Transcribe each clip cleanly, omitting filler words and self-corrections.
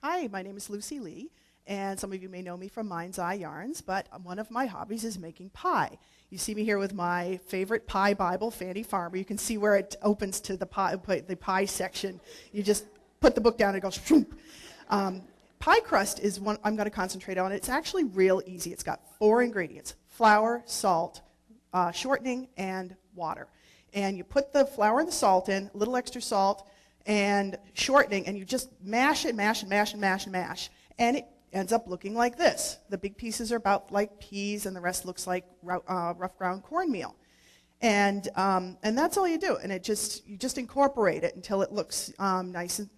Hi, my name is Lucy Lee, and some of you may know me from Mind's Eye Yarns, but one of my hobbies is making pie. You see me here with my favorite pie Bible, Fanny Farmer. You can see where it opens to the pie section. You just put the book down and it goes, shoom. Pie crust is one I'm going to concentrate on. It's actually real easy. It's got 4 ingredients: flour, salt, shortening, and water. And you put the flour and the salt in, a little extra salt, and shortening, and you just mash it, mash and mash and mash and mash, and it ends up looking like this. The big pieces are about like peas, and the rest looks like rough ground cornmeal. And that's all you do, and you just incorporate it until it looks nice and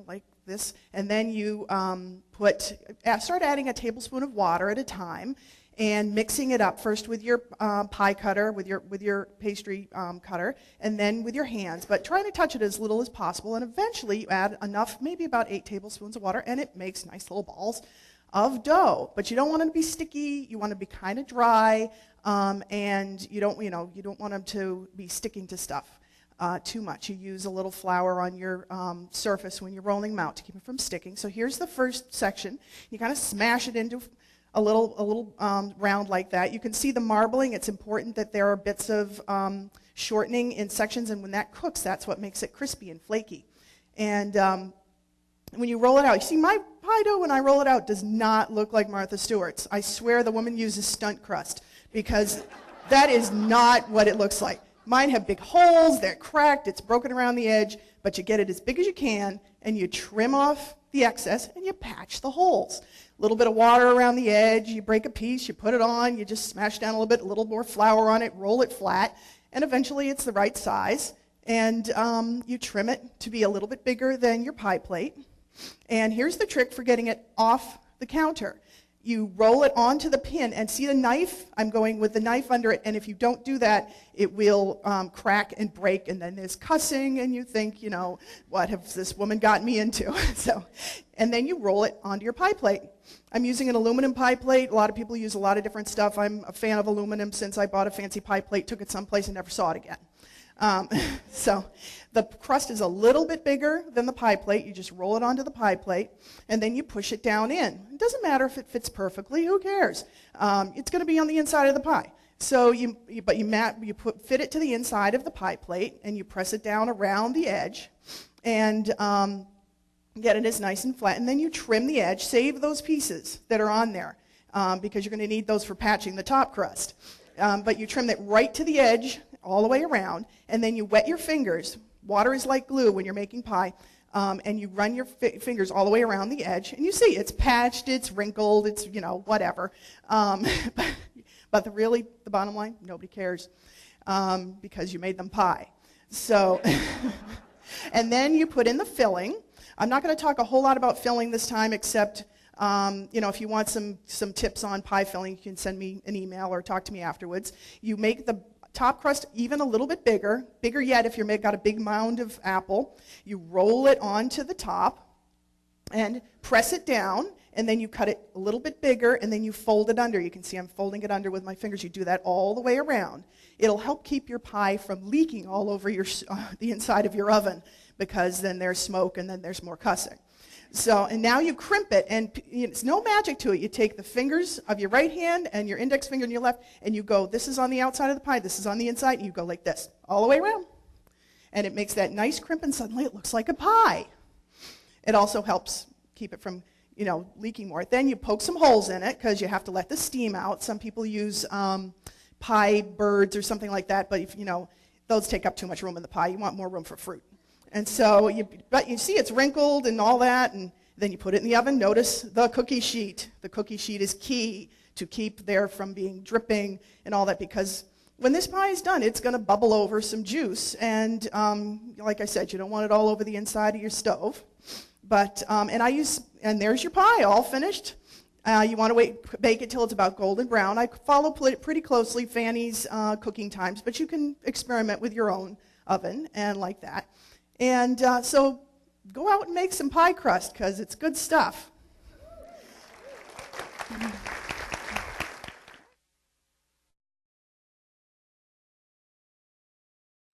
like this. And then you start adding a tablespoon of water at a time, and mixing it up first with your pie cutter, with your pastry cutter, and then with your hands, but trying to touch it as little as possible. And eventually you add enough, maybe about 8 tablespoons of water, and it makes nice little balls of dough. But you don't want them to be sticky. You want to be kind of dry, and you don't want them to be sticking to stuff too much. You use a little flour on your surface when you're rolling them out to keep them from sticking. So here's the first section. You kind of smash it into a little round like that. You can see the marbling. It's important that there are bits of shortening in sections, and when that cooks, that's what makes it crispy and flaky. And when you roll it out, you see my pie dough when I roll it out does not look like Martha Stewart's. I swear the woman uses stunt crust, because that is not what it looks like. Mine have big holes, they're cracked, it's broken around the edge, but you get it as big as you can, and you trim off the excess, and you patch the holes. A little bit of water around the edge, you break a piece, you put it on, you just smash down a little bit, a little more flour on it, roll it flat, and eventually it's the right size. And you trim it to be a little bit bigger than your pie plate. And here's the trick for getting it off the counter. You roll it onto the pin, and see the knife? I'm going with the knife under it, and if you don't do that, it will crack and break, and then there's cussing, and you think, what has this woman got me into? And then you roll it onto your pie plate. I'm using an aluminum pie plate. A lot of people use a lot of different stuff. I'm a fan of aluminum since I bought a fancy pie plate, took it someplace, and never saw it again. So the crust is a little bit bigger than the pie plate. You just roll it onto the pie plate, and then you push it down in. It doesn't matter if it fits perfectly. Who cares? It's going to be on the inside of the pie. So fit it to the inside of the pie plate, and you press it down around the edge, and get it as nice and flat. And then you trim the edge. Save those pieces that are on there, because you're going to need those for patching the top crust. But you trim it right to the edge, all the way around, and then you wet your fingers. Water is like glue when you're making pie, and you run your fingers all the way around the edge, and you see it's patched, it's wrinkled, it's whatever. But the bottom line, nobody cares, because you made them pie. So, and then you put in the filling. I'm not going to talk a whole lot about filling this time, except if you want some tips on pie filling, you can send me an email or talk to me afterwards. You make the top crust even a little bit bigger yet if you've got a big mound of apple. You roll it onto the top and press it down, and then you cut it a little bit bigger, and then you fold it under. You can see I'm folding it under with my fingers. You do that all the way around. It'll help keep your pie from leaking all over the inside of your oven, because then there's smoke and then there's more cussing. So, and now you crimp it, and it's no magic to it. You take the fingers of your right hand and your index finger in your left, and you go, this is on the outside of the pie, this is on the inside, and you go like this, all the way around. And it makes that nice crimp, and suddenly it looks like a pie. It also helps keep it from, leaking more. Then you poke some holes in it, because you have to let the steam out. Some people use pie birds or something like that, but those take up too much room in the pie. You want more room for fruit. And so, but you see it's wrinkled and all that, and then you put it in the oven. Notice the cookie sheet. The cookie sheet is key to keep there from being dripping and all that, because when this pie is done, it's going to bubble over some juice. And like I said, you don't want it all over the inside of your stove. But, and there's your pie all finished. You want to bake it till it's about golden brown. I follow pretty closely Fanny's cooking times, but you can experiment with your own oven and like that. And so go out and make some pie crust, because it's good stuff.